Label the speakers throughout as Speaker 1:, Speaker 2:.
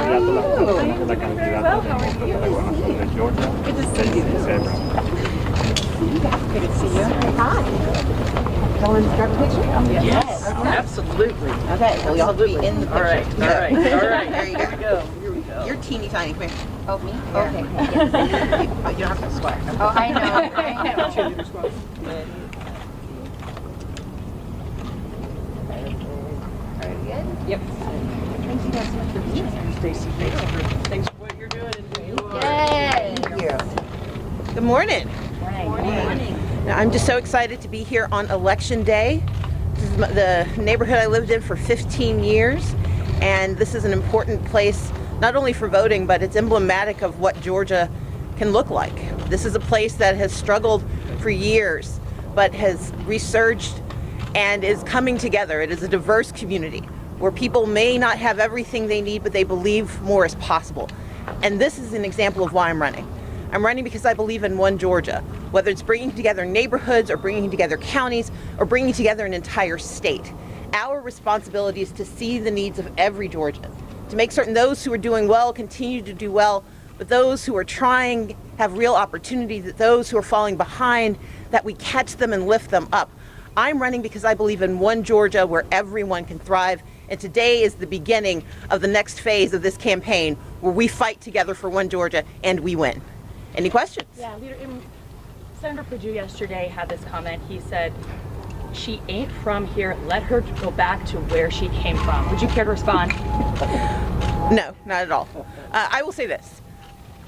Speaker 1: inmediato las presentaciones de la candidata demócrata a la gobernación de Georgia, Stacey Abrams.
Speaker 2: Good to see you. Hi. Someone's got a picture?
Speaker 3: Yes, absolutely.
Speaker 2: Okay, well, y'all be in the picture.
Speaker 3: All right.
Speaker 2: There you
Speaker 3: Here we go. Here we go.
Speaker 2: You're teeny tiny. Come here.
Speaker 4: Oh, me?
Speaker 2: Yeah.
Speaker 4: Okay.
Speaker 2: You don't have to sweat.
Speaker 4: Oh, I know. Are we good?
Speaker 3: Yep.
Speaker 4: Thank you guys so much for being here.
Speaker 3: Stacey, thanks for what you're doing and who you are.
Speaker 4: Yay!
Speaker 2: Thank you. Good morning.
Speaker 4: Morning.
Speaker 2: Now, I'm just so excited to be here on Election Day. This is the neighborhood I lived in for 15 years, and this is an important place not only for voting, but it's emblematic of what Georgia can look like. This is a place that has struggled for years, but has resurged and is coming together. It is a diverse community where people may not have everything they need, but they believe more is possible. And this is an example of why I'm running. I'm running because I believe in one Georgia, whether it's bringing together neighborhoods or bringing together counties or bringing together an entire state. Our responsibility is to see the needs of every Georgian, to make certain those who are doing well continue to do well, but those who are trying have real opportunity, that those who are falling behind, that we catch them and lift them up. I'm running because I believe in one Georgia where everyone can thrive, and today is the beginning of the next phase of this campaign where we fight together for one Georgia and we win. Any questions?
Speaker 5: Yeah, Senator Perdue yesterday had this comment. He said, she ain't from here, let her go back to where she came from. Would you care to respond?
Speaker 2: No, not at all. I will say this.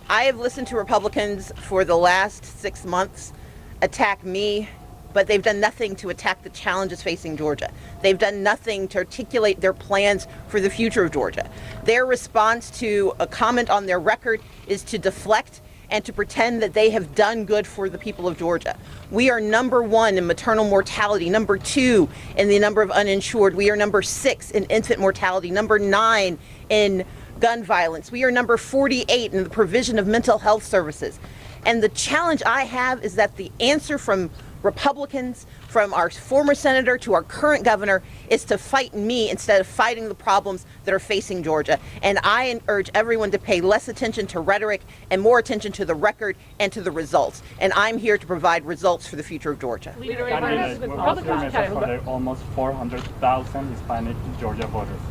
Speaker 2: I have listened to Republicans for the last 6 months attack me, but they've done nothing to attack the challenges facing Georgia. They've done nothing to articulate their plans for the future of Georgia. Their response to a comment on their record is to deflect and to pretend that they have done good for the people of Georgia. We are number 1 in maternal mortality, number 2 in the number of uninsured. We are number 6 in infant mortality, number 9 in gun violence. We are number 48 in the provision of mental health services. And the challenge I have is that the answer from Republicans, from our former senator to our current governor, is to fight me instead of fighting the problems that are facing Georgia. And I urge everyone to pay less attention to rhetoric and more attention to the record and to the results. And I'm here to provide results for the future of Georgia.
Speaker 1: Candidate, what's your message for the almost 400,000 Hispanic Georgia voters?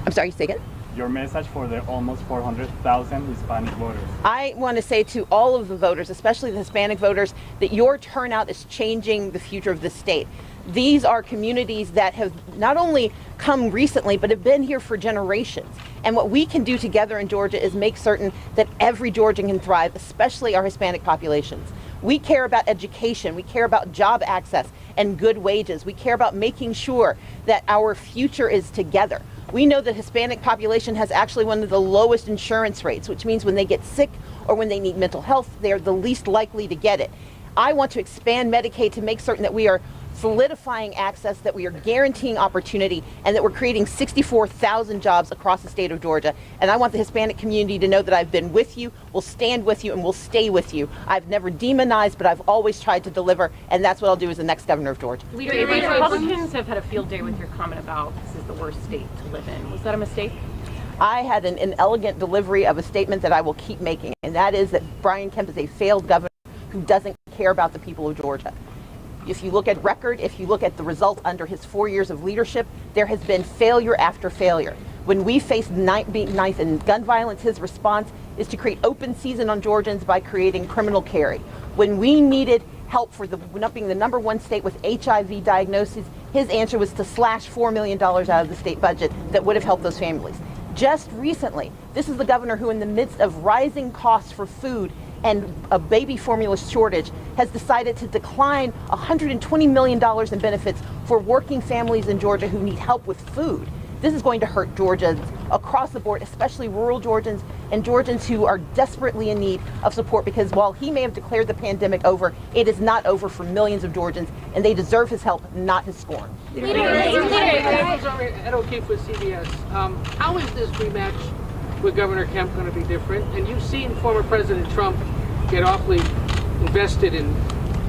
Speaker 2: I'm sorry, say again?
Speaker 1: Your message for the almost 400,000 Hispanic voters.
Speaker 2: I want to say to all of the voters, especially the Hispanic voters, that your turnout is changing the future of this state. These are communities that have not only come recently, but have been here for generations. And what we can do together in Georgia is make certain that every Georgian can thrive, especially our Hispanic populations. We care about education, we care about job access and good wages. We care about making sure that our future is together. We know the Hispanic population has actually one of the lowest insurance rates, which means when they get sick or when they need mental health, they're the least likely to get it. I want to expand Medicaid to make certain that we are solidifying access, that we are guaranteeing opportunity, and that we're creating 64,000 jobs across the state of Georgia. And I want the Hispanic community to know that I've been with you, will stand with you, and will stay with you. I've never demonized, but I've always tried to deliver, and that's what I'll do as the next governor of Georgia.
Speaker 5: Leader, Republicans have had a field day with your comment about this is the worst state to live in. Was that a mistake?
Speaker 2: I had an inelegant delivery of a statement that I will keep making, and that is that Brian Kemp is a failed governor who doesn't care about the people of Georgia. If you look at record, if you look at the result under his 4 years of leadership, there has been failure after failure. When we faced being ninth in gun violence, his response is to create open season on Georgians by creating criminal carry. When we needed help for not being the number 1 state with HIV diagnoses, his answer was to slash $4 million out of the state budget that would have helped those families. Just recently, this is the governor who, in the midst of rising costs for food and a baby formula shortage, has decided to decline $120 million in benefits for working families in Georgia who need help with food. This is going to hurt Georgians across the board, especially rural Georgians and Georgians who are desperately in need of support, because while he may have declared the pandemic over, it is not over for millions of Georgians, and they deserve his help, not his scorn.
Speaker 6: Ed O'Keefe with CBS. How is this rematch with Governor Kemp going to be different? And you've seen former President Trump get awfully invested in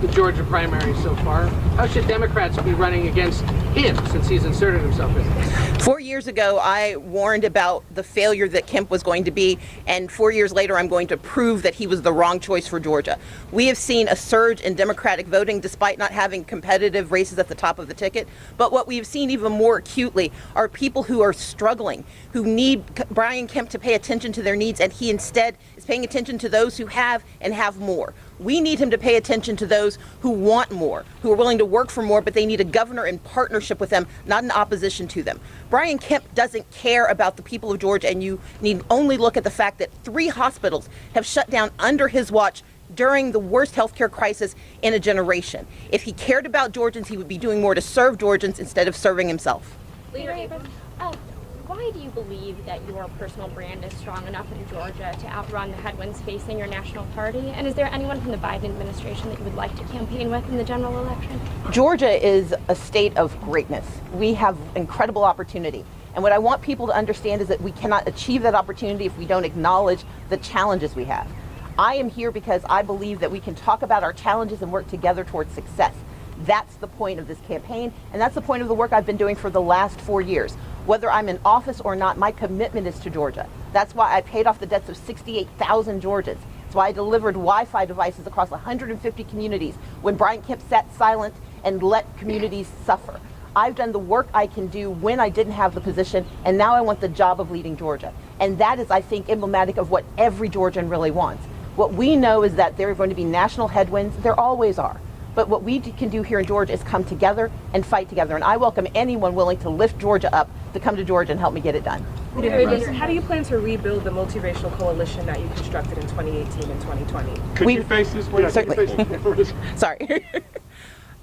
Speaker 6: the Georgia primary so far. How should Democrats be running against him since he's inserted himself in it?
Speaker 2: 4 years ago, I warned about the failure that Kemp was going to be, and 4 years later, I'm going to prove that he was the wrong choice for Georgia. We have seen a surge in Democratic voting despite not having competitive races at the top of the ticket. But what we've seen even more acutely are people who are struggling, who need Brian Kemp to pay attention to their needs, and he instead is paying attention to those who have and have more. We need him to pay attention to those who want more, who are willing to work for more, but they need a governor in partnership with them, not in opposition to them. Brian Kemp doesn't care about the people of Georgia, and you need only look at the fact that 3 hospitals have shut down under his watch during the worst healthcare crisis in a generation. If he cared about Georgians, he would be doing more to serve Georgians instead of serving himself.
Speaker 7: Leader Abrams, why do you believe that your personal brand is strong enough in Georgia to outrun the headwinds facing your national party? And is there anyone from the Biden administration that you would like to campaign with in the general election?
Speaker 2: Georgia is a state of greatness. We have incredible opportunity. And what I want people to understand is that we cannot achieve that opportunity if we don't acknowledge the challenges we have. I am here because I believe that we can talk about our challenges and work together towards success. That's the point of this campaign, and that's the point of the work I've been doing for the last 4 years. Whether I'm in office or not, my commitment is to Georgia. That's why I paid off the debts of 68,000 Georgians. That's why I delivered Wi-Fi devices across 150 communities when Brian Kemp sat silent and let communities suffer. I've done the work I can do when I didn't have the position, and now I want the job of leading Georgia. And that is, I think, emblematic of what every Georgian really wants. What we know is that there are going to be national headwinds. There always are. But what we can do here in Georgia is come together and fight together. And I welcome anyone willing to lift Georgia up to come to Georgia and help me get it done.
Speaker 3: How do you plan to rebuild the multiracial coalition that you constructed in 2018 and 2020?
Speaker 1: Could you face this way?
Speaker 2: Certainly. Sorry.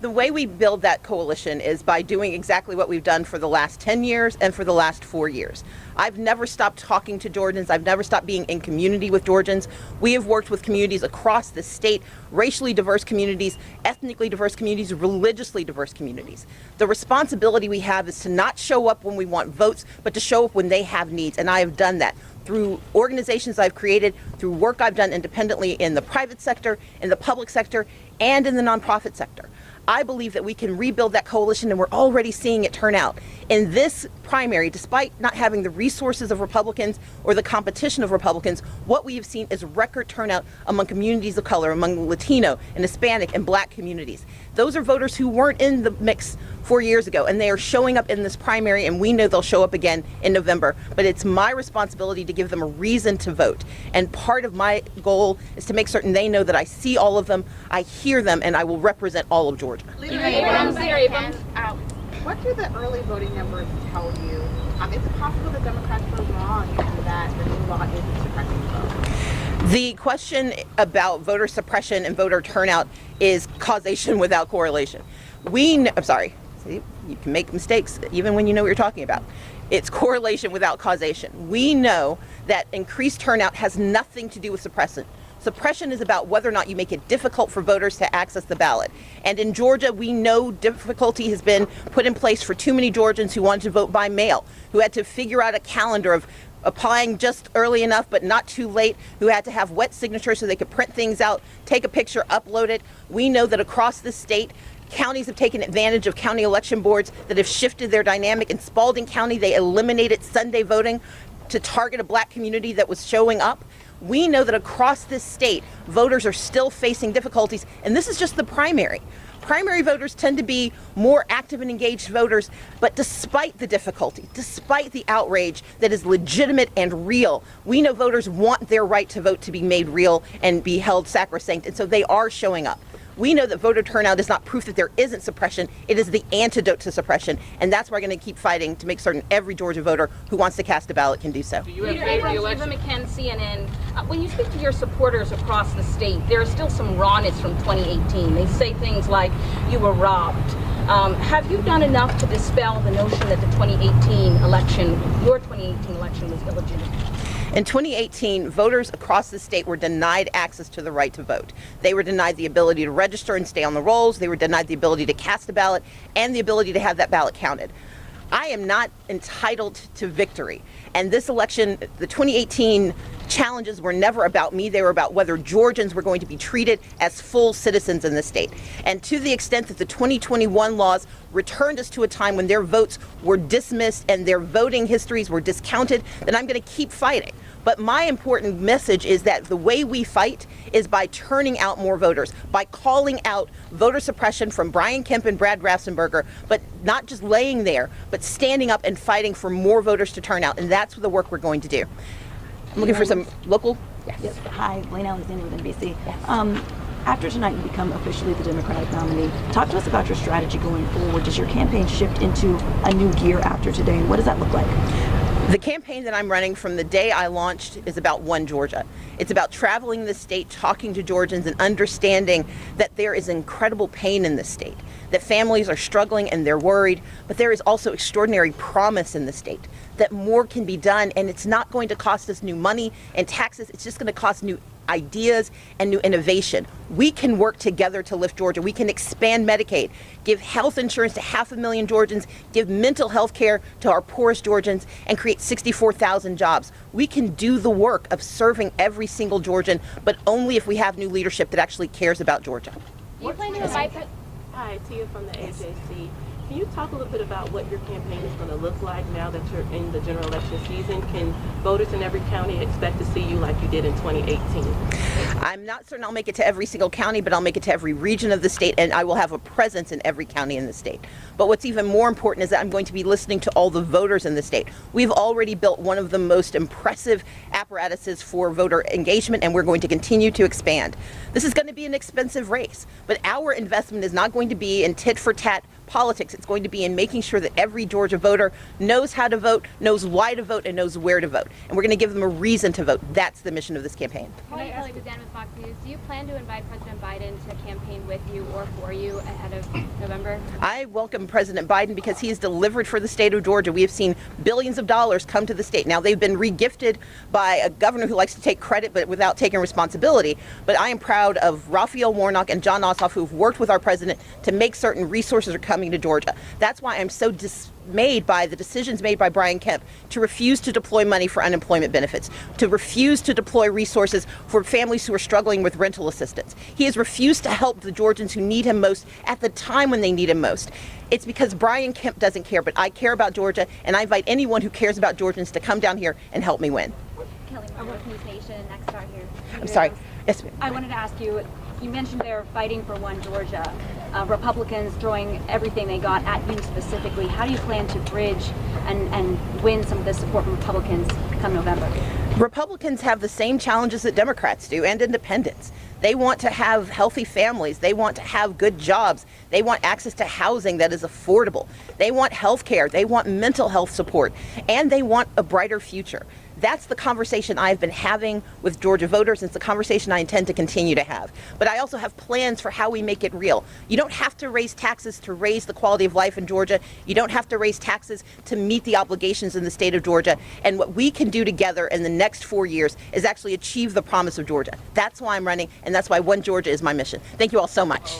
Speaker 2: The way we build that coalition is by doing exactly what we've done for the last 10 years and for the last 4 years. I've never stopped talking to Georgians. I've never stopped being in community with Georgians. We have worked with communities across the state, racially diverse communities, ethnically diverse communities, religiously diverse communities. The responsibility we have is to not show up when we want votes, but to show up when they have needs. And I have done that through organizations I've created, through work I've done independently in the private sector, in the public sector, and in the nonprofit sector. I believe that we can rebuild that coalition, and we're already seeing it turn out. In this primary, despite not having the resources of Republicans or the competition of Republicans, what we have seen is record turnout among communities of color, among Latino and Hispanic and Black communities. Those are voters who weren't in the mix 4 years ago, and they are showing up in this primary, and we know they'll show up again in November. But it's my responsibility to give them a reason to vote. And part of my goal is to make certain they know that I see all of them, I hear them, and I will represent all of Georgia.
Speaker 7: Leader Abrams,
Speaker 8: What do the early voting numbers tell you? Is it possible that Democrats were wrong and that the new law isn't suppressing votes?
Speaker 2: The question about voter suppression and voter turnout is causation without correlation. I'm sorry, see, you can make mistakes even when you know what you're talking about. It's correlation without causation. We know that increased turnout has nothing to do with suppression. Suppression is about whether or not you make it difficult for voters to access the ballot. And in Georgia, we know difficulty has been put in place for too many Georgians who wanted to vote by mail, who had to figure out a calendar of applying just early enough but not too late, who had to have wet signatures so they could print things out, take a picture, upload it. We know that across the state, counties have taken advantage of county election boards that have shifted their dynamic. In Spalding County, they eliminated Sunday voting to target a Black community that was showing up. We know that across this state, voters are still facing difficulties, and this is just the primary. Primary voters tend to be more active and engaged voters, but despite the difficulty, despite the outrage that is legitimate and real, we know voters want their right to vote to be made real and be held sacrosanct, and so they are showing up. We know that voter turnout is not proof that there isn't suppression. It is the antidote to suppression, and that's why we're going to keep fighting to make certain every Georgia voter who wants to cast a ballot can do so.
Speaker 6: Do you have
Speaker 7: Leader
Speaker 6: faith in the
Speaker 7: Abrams,
Speaker 6: election?
Speaker 7: Eva McKen, CNN. When you speak to your supporters across the state, there is still some rawness from 2018. They say things like, you were robbed. Have you done enough to dispel the notion that the 2018 election, your 2018 election, was illegitimate?
Speaker 2: In 2018, voters across the state were denied access to the right to vote. They were denied the ability to register and stay on the rolls. They were denied the ability to cast a ballot and the ability to have that ballot counted. I am not entitled to victory. And this election, the 2018 challenges were never about me. They were about whether Georgians were going to be treated as full citizens in the state. And to the extent that the 2021 laws returned us to a time when their votes were dismissed and their voting histories were discounted, then I'm going to keep fighting. But my important message is that the way we fight is by turning out more voters, by calling out voter suppression from Brian Kemp and Brad Raffensperger, but not just laying there, but standing up and fighting for more voters to turn out. And that's the work we're going to do. I'm looking for some local.
Speaker 4: Yes. Hi, Blaine Alexander with NBC. After tonight you become officially the Democratic nominee. Talk to us about your strategy going forward. Does your campaign shift into a new gear after today? And what does that look like?
Speaker 2: The campaign that I'm running from the day I launched is about One Georgia. It's about traveling the state, talking to Georgians, and understanding that there is incredible pain in the state, that families are struggling and they're worried, but there is also extraordinary promise in the state, that more can be done, and it's not going to cost us new money and taxes. It's just going to cost new ideas and new innovation. We can work together to lift Georgia. We can expand Medicaid, give health insurance to 500,000 Georgians, give mental health care to our poorest Georgians, and create 64,000 jobs. We can do the work of serving every single Georgian, but only if we have new leadership that actually cares about Georgia.
Speaker 9: You plan to invite? Hi, Tia from the AJC. Can you talk a little bit about what your campaign is going to look like now that you're in the general election season? Can voters in every county expect to see you like you did in 2018?
Speaker 2: I'm not certain I'll make it to every single county, but I'll make it to every region of the state, and I will have a presence in every county in the state. But what's even more important is that I'm going to be listening to all the voters in the state. We've already built one of the most impressive apparatuses for voter engagement, and we're going to continue to expand. This is going to be an expensive race, but our investment is not going to be in tit-for-tat politics. It's going to be in making sure that every Georgia voter knows how to vote, knows why to vote, and knows where to vote. And we're going to give them a reason to vote. That's the mission of this campaign.
Speaker 10: Hi, Kelly with Fox News. Do you plan to invite President Biden to campaign with you or for you ahead of November?
Speaker 2: I welcome President Biden because he has delivered for the state of Georgia. We have seen billions of dollars come to the state. Now, they've been regifted by a governor who likes to take credit but without taking responsibility. But I am proud of Raphael Warnock and John Ossoff, who've worked with our president to make certain resources are coming to Georgia. That's why I'm so dismayed by the decisions made by Brian Kemp to refuse to deploy money for unemployment benefits, to refuse to deploy resources for families who are struggling with rental assistance. He has refused to help the Georgians who need him most at the time when they need him most. It's because Brian Kemp doesn't care, but I care about Georgia, and I invite anyone who cares about Georgians to come down here and help me win.
Speaker 10: Kelly, World News Nation, next star here.
Speaker 2: I'm sorry. Yes, ma'am.
Speaker 5: I wanted to ask you, you mentioned they're fighting for One Georgia. Republicans throwing everything they got at you specifically. How do you plan to bridge and win some of this support from Republicans come November?
Speaker 2: Republicans have the same challenges that Democrats do, and independents. They want to have healthy families. They want to have good jobs. They want access to housing that is affordable. They want health care. They want mental health support. And they want a brighter future. That's the conversation I've been having with Georgia voters. It's the conversation I intend to continue to have. But I also have plans for how we make it real. You don't have to raise taxes to raise the quality of life in Georgia. You don't have to raise taxes to meet the obligations in the state of Georgia. And what we can do together in the next 4 years is actually achieve the promise of Georgia. That's why I'm running, and that's why One Georgia is my mission. Thank you all so much.